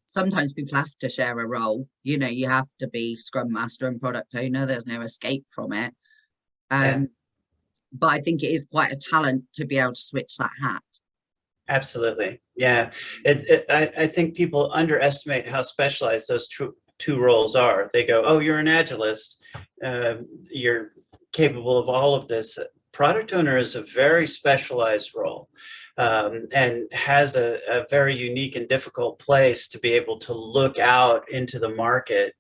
S2: sometimes people have to share a role, you know, you have to be Scrum Master and product owner, there's no escape from it. But I think it is quite a talent to be able to switch that hat. Absolutely.
S1: Yeah. I think people underestimate how specialized those two roles are. They go, oh, you're an agilist. You're capable of all of this. Product owner is a very specialized role, and has a very unique and difficult place to be able to look out into the market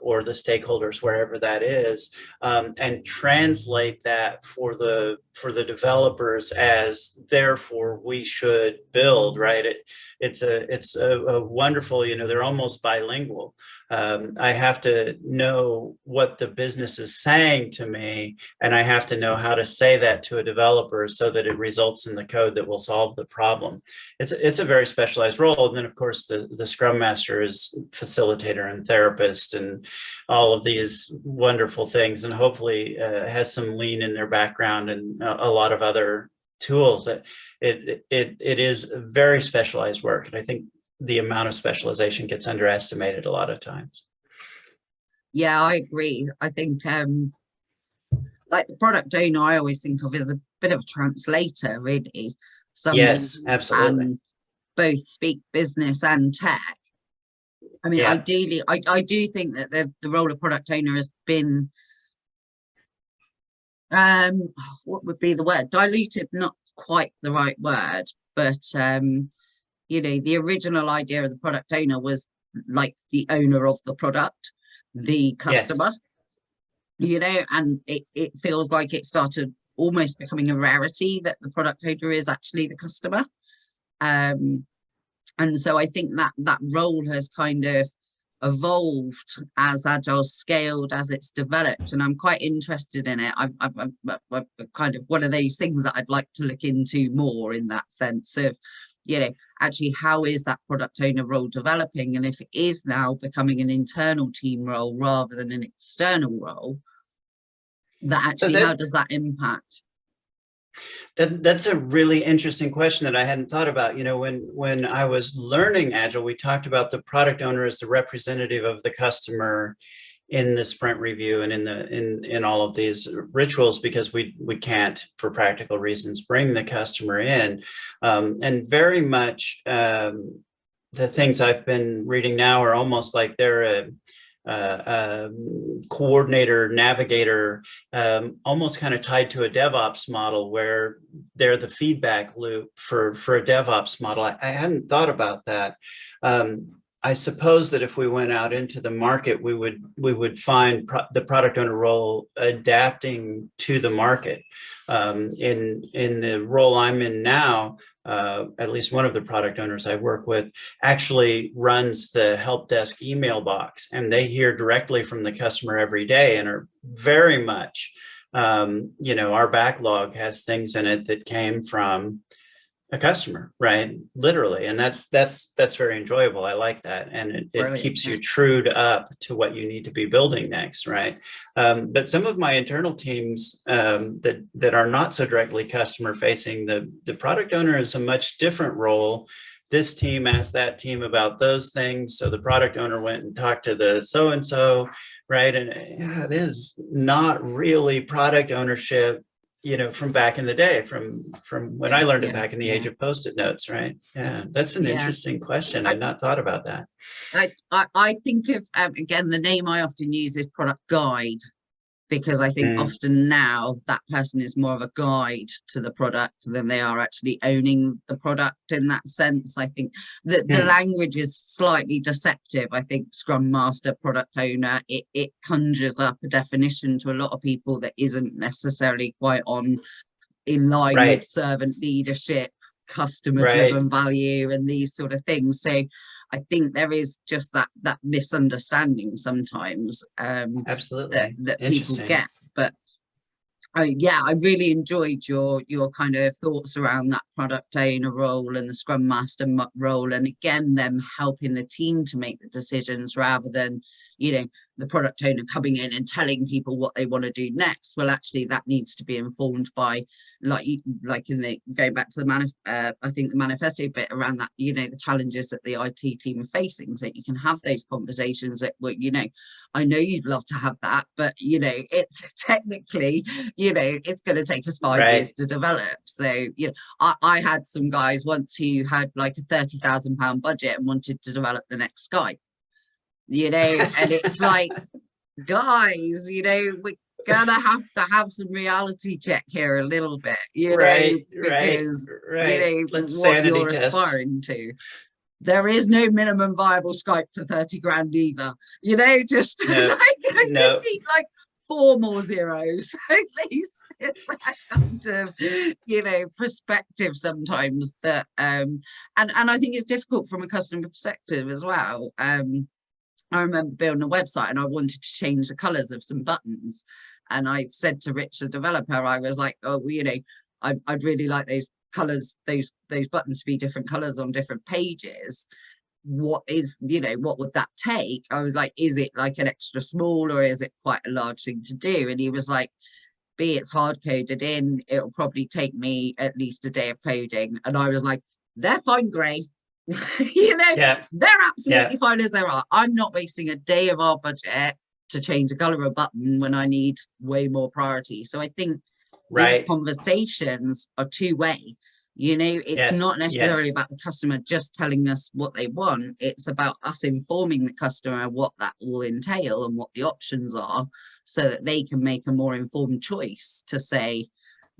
S1: or the stakeholders, wherever that is, and translate that for the developers as therefore we should build, right? It's a wonderful, you know, they're almost bilingual. I have to know what the business is saying to me, and I have to know how to say that to a developer so that it results in the code that will solve the problem. It's a very specialized role. And then of course the Scrum Master is facilitator and therapist and all of these wonderful things, and hopefully has some lean in their background and a lot of other tools. That it is very specialized work, and I think the amount of specialization gets underestimated a lot of times.
S2: Yeah, I agree. I think like the product owner, I always think of as a bit of a translator, really. Somebody
S1: absolutely.
S2: can both speak business and tech. I mean, ideally, I do think that the role of product owner has been What would be the word? Diluted, not quite the right word, but you know, the original idea of the product owner was like the owner of the product, the
S1: Yes.
S2: customer, you know, and it feels like it started almost becoming a rarity that the product owner is actually the customer. And so I think that that role has kind of evolved as Agile scaled, as it's developed, and I'm quite interested in it. I've kind of one of those things that I'd like to look into more, in that sense of, you know, actually how is that product owner role developing, and if it is now becoming an internal team role rather than an external role, that
S1: So
S2: actually how does that impact?
S1: that's a really interesting question that I hadn't thought about. You know, when I was learning Agile, we talked about the product owner as the representative of the customer in the sprint review and in all of these rituals, because we can't, for practical reasons, bring the customer in. And very much the things I've been reading now are almost like they're a coordinator, navigator, almost kind of tied to a DevOps model, where they're the feedback loop for a DevOps model. I hadn't thought about that. I suppose that if we went out into the market, we would find the product owner role adapting to the market. In the role I'm in now, at least one of the product owners I work with actually runs the help desk email box, and they hear directly from the customer every day and are very much, you know, our backlog has things in it that came from a customer, right? Literally. And that's very enjoyable. I like that. And it
S2: Brilliant.
S1: keeps you trued up to what you need to be building next, right? But some of my internal teams that are not so directly customer facing, the product owner is a much different role. This team asked that team about those things, so the product owner went and talked to the so-and-so, right? And yeah, it is not really product ownership, you know, from back in the day, from when I learned it back in the age of Post-it notes, right? Yeah, that's an interesting question. I'd not thought about that.
S2: I think of, again, the name I often use is product guide, because I think often now that person is more of a guide to the product than they are actually owning the product in that sense. I think that the language is slightly deceptive. I think Scrum Master, product owner, it conjures up a definition to a lot of people that isn't necessarily quite in line with servant leadership, customer driven value, and these sort of things. So I think there is just that misunderstanding sometimes,
S1: absolutely,
S2: that people get. But yeah, I really enjoyed your kind of thoughts around that product owner role and the Scrum Master role, and again, them helping the team to make the decisions rather than, you know, the product owner coming in and telling people what they want to do next. Well, actually, that needs to be informed by, like in the going back to the I think the manifesto bit around that, you know, the challenges that the IT team are facing, so you can have those conversations that were, you know, I know you'd love to have that, but you know, it's technically, you know, it's going to take us 5 years to develop. So, you know, I had some guys once who had like a £30,000 budget and wanted to develop the next Skype, you know, and it's like, guys, you know, we're gonna have to have some reality check here a little bit, you know, because you know what you're aspiring to. There is no minimum viable Skype for 30 grand either, you know, just like I need like 4 more zeros at least. It's that kind of, you know, perspective sometimes that and I think it's difficult from a customer perspective as well. I remember building a website and I wanted to change the colors of some buttons, and I said to Rich, the developer, I was like, oh, you know, I'd really like those colors, those buttons to be different colors on different pages. What is, you know, what would that take? I was like, is it like an extra small or is it quite a large thing to do? And he was like, it's hard coded in, it'll probably take me at least a day of coding. And I was like, they're fine gray. You know, they're absolutely fine as they are. I'm not wasting a day of our budget to change the color of a button when I need way more priority. So I think these conversations are two-way. It's
S1: Yes.
S2: not necessarily
S1: Yes.
S2: about the customer just telling us what they want. It's about us informing the customer what that will entail and what the options are, so that they can make a more informed choice to say,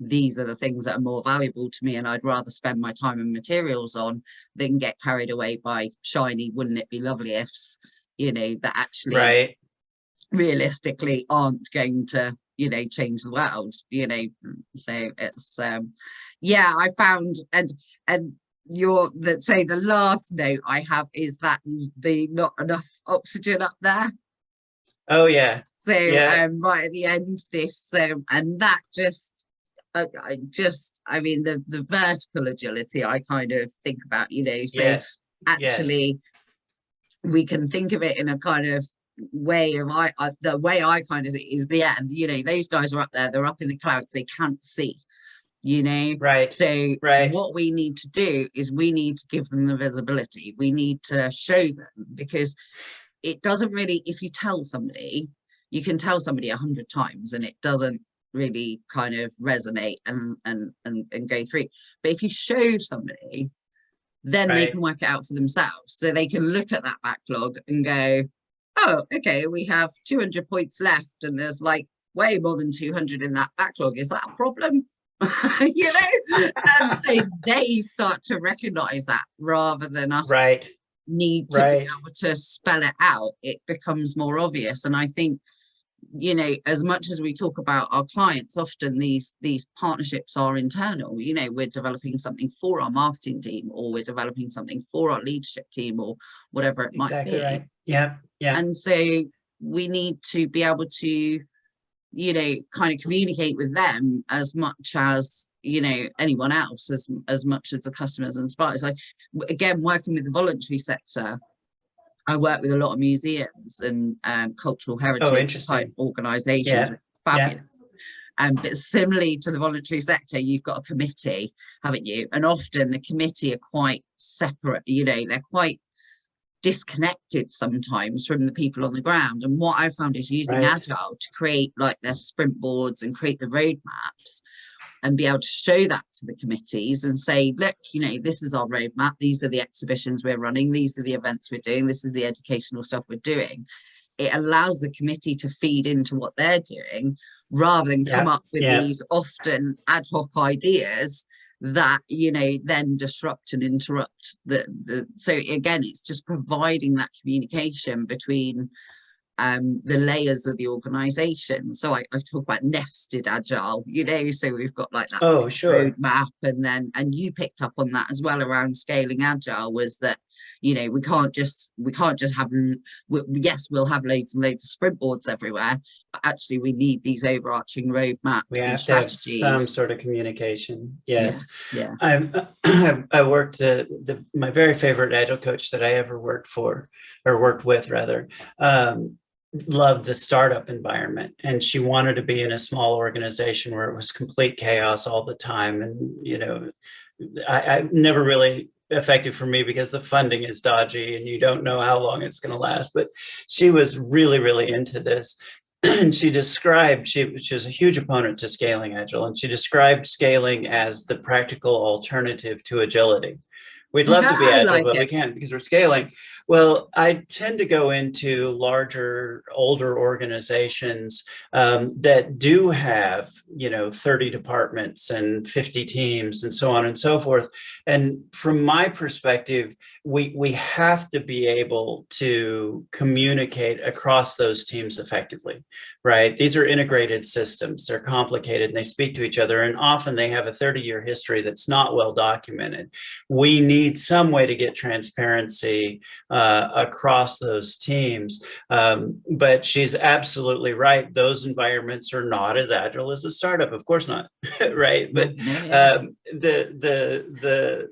S2: these are the things that are more valuable to me and I'd rather spend my time and materials on than get carried away by shiny, wouldn't it be lovely ifs, that actually
S1: Right.
S2: realistically aren't going to change the world. So it's yeah, I found, and the last note I have is that the not enough oxygen up there.
S1: Oh yeah.
S2: So
S1: Yeah.
S2: right at the end, this and that just I mean the vertical agility I kind of think about, so
S1: Yes. Yes.
S2: actually we can think of it in a kind of way of the way I kind of is the end. Those guys are up there, they're up in the clouds, they can't see,
S1: Right.
S2: so
S1: Right.
S2: what we need to do is we need to give them the visibility, we need to show them, because it doesn't really, if you tell somebody, you can tell somebody 100 times and it doesn't really kind of resonate and go through. But if you show somebody, then they
S1: Right.
S2: can work it out for themselves. So they can look at that backlog and go, oh, okay, we have 200 points left and there's like way more than 200 in that backlog. Is that a problem? And so they start to recognize that, rather than us
S1: Right.
S2: need to be able to spell it out. It becomes more obvious. And I think, as much as we talk about our clients, often these partnerships are internal. We're developing something for our marketing team, or we're developing something for our leadership team, or whatever it might
S1: Exactly
S2: be.
S1: right. Yeah. Yeah.
S2: And so we need to be able to kind of communicate with them as much as anyone else, as much as the customers and suppliers. Again, working with the voluntary sector, I work with a lot of museums and cultural heritage type organizations.
S1: Yeah.
S2: Fabulous. But similarly to the voluntary sector, you've got a committee, haven't you? And often the committee are quite separate, they're quite disconnected sometimes from the people on the ground. And what I found is using Agile to create like their sprint boards and create the roadmaps, and be able to show that to the committees and say, look, this is our roadmap, these are the exhibitions we're running, these are the events we're doing, this is the educational stuff we're doing. It allows the committee to feed into what they're doing, rather than come up with these often ad hoc ideas that then disrupt and interrupt so again, it's just providing that communication between the layers of the organization. So I talk about nested agile, so we've got like that roadmap, and you picked up on that as well around scaling agile, was that we can't just have, yes, we'll have loads and loads of sprint boards everywhere, but actually we need these overarching roadmaps.
S1: We have to have some sort of communication. Yes.
S2: Yeah.
S1: I worked my very favorite agile coach that I ever worked with rather, loved the startup environment, and she wanted to be in a small organization where it was complete chaos all the time. And I never really effective for me because the funding is dodgy and you don't know how long it's going to last. But she was really, really into this. And she described, she was a huge opponent to scaling Agile, and she described scaling as the practical alternative to agility. We'd love to be agile, but we can't because we're scaling. Well, I tend to go into larger, older organizations that do have, 30 departments and 50 teams and so on and so forth. And from my perspective, we have to be able to communicate across those teams effectively, right? These are integrated systems. They're complicated and they speak to each other. And often they have a 30-year history that's not well documented. We need some way to get transparency across those teams. But she's absolutely right. Those environments are not as agile as a startup. Of course not, right? But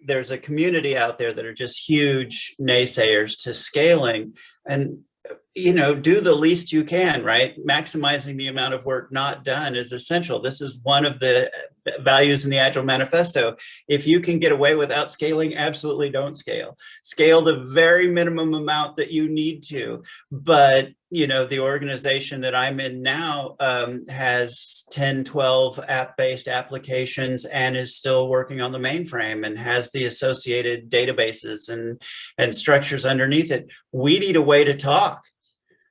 S1: there's a community out there that are just huge naysayers to scaling. And do the least you can, right? Maximizing the amount of work not done is essential. This is one of the values in the Agile Manifesto. If you can get away without scaling, absolutely don't scale. Scale the very minimum amount that you need to. But, you know, the organization that I'm in now has 10, 12 app-based applications and is still working on the mainframe and has the associated databases and structures underneath it. We need a way to talk.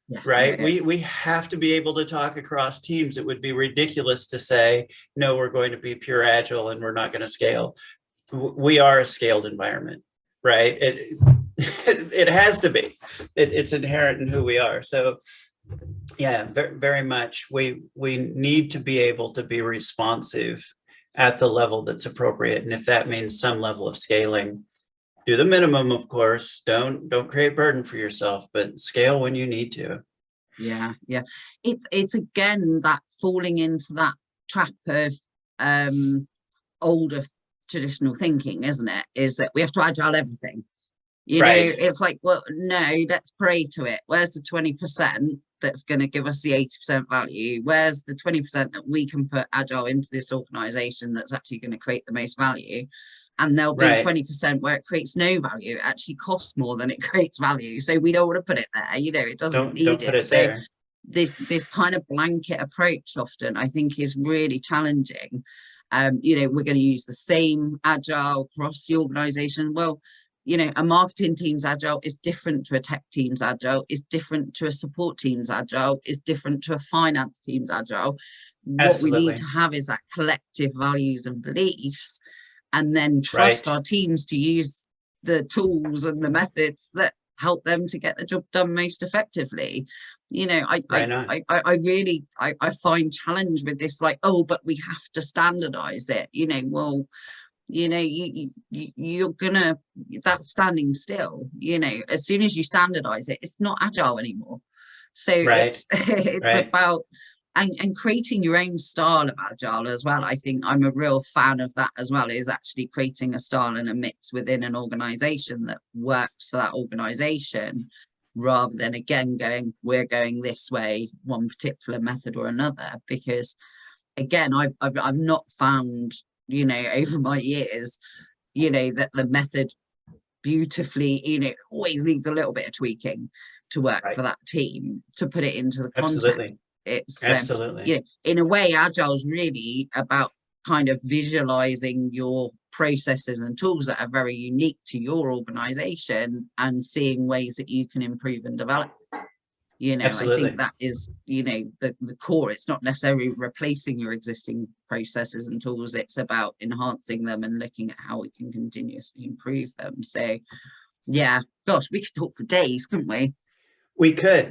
S2: Yeah,
S1: Right.
S2: yeah.
S1: We have to be able to talk across teams. It would be ridiculous to say, no, we're going to be pure Agile and we're not going to scale. We are a scaled environment, right? It has to be. It's inherent in who we are. So yeah, very much. We need to be able to be responsive at the level that's appropriate. And if that means some level of scaling, do the minimum, of course. Don't create burden for yourself, but scale when you need to.
S2: Yeah, yeah. It's again that falling into that trap of older traditional thinking, isn't it? Is that we have to agile everything. You know, it's like, well, no, let's pray to it. Where's the 20% that's going to give us the 80% value? Where's the 20% that we can put agile into this organization that's actually going to create the most value? And there'll be 20% where it creates no value. It actually costs more than it creates value. So we don't want to put it there, you know, it doesn't need it. So this kind of blanket approach often, I think, is really challenging. You know, we're going to use the same agile across the organization. Well, you know, a marketing team's agile is different to a tech team's agile, is different to a support team's agile, is different to a finance team's agile. What we need to have is that collective values and beliefs, and then trust our teams to use the tools and the methods that help them to get the job done most effectively. You know, I really find challenge with this, like, oh, but we have to standardize it. You know, well, you know, you're gonna, that's standing still. You know, as soon as you standardize it, it's not agile anymore. So it's about and creating your own style of agile as well. I think I'm a real fan of that as well, is actually creating a style and a mix within an organization that works for that organization, rather than again going, we're going this way, one particular method or another. Because again, I've not found, you know, over my years, you know, that the method beautifully, you know, always needs a little bit of tweaking to work for that team, to put it into the context. It's you know, in a way, agile is really about kind of visualizing your processes and tools that are very unique to your organization and seeing ways that you can improve and develop. You know, I think that is, you know, the core. It's not necessarily replacing your existing processes and tools. It's about enhancing them and looking at how we can continuously improve them. So yeah, gosh, we could talk for days, couldn't we?
S1: We could.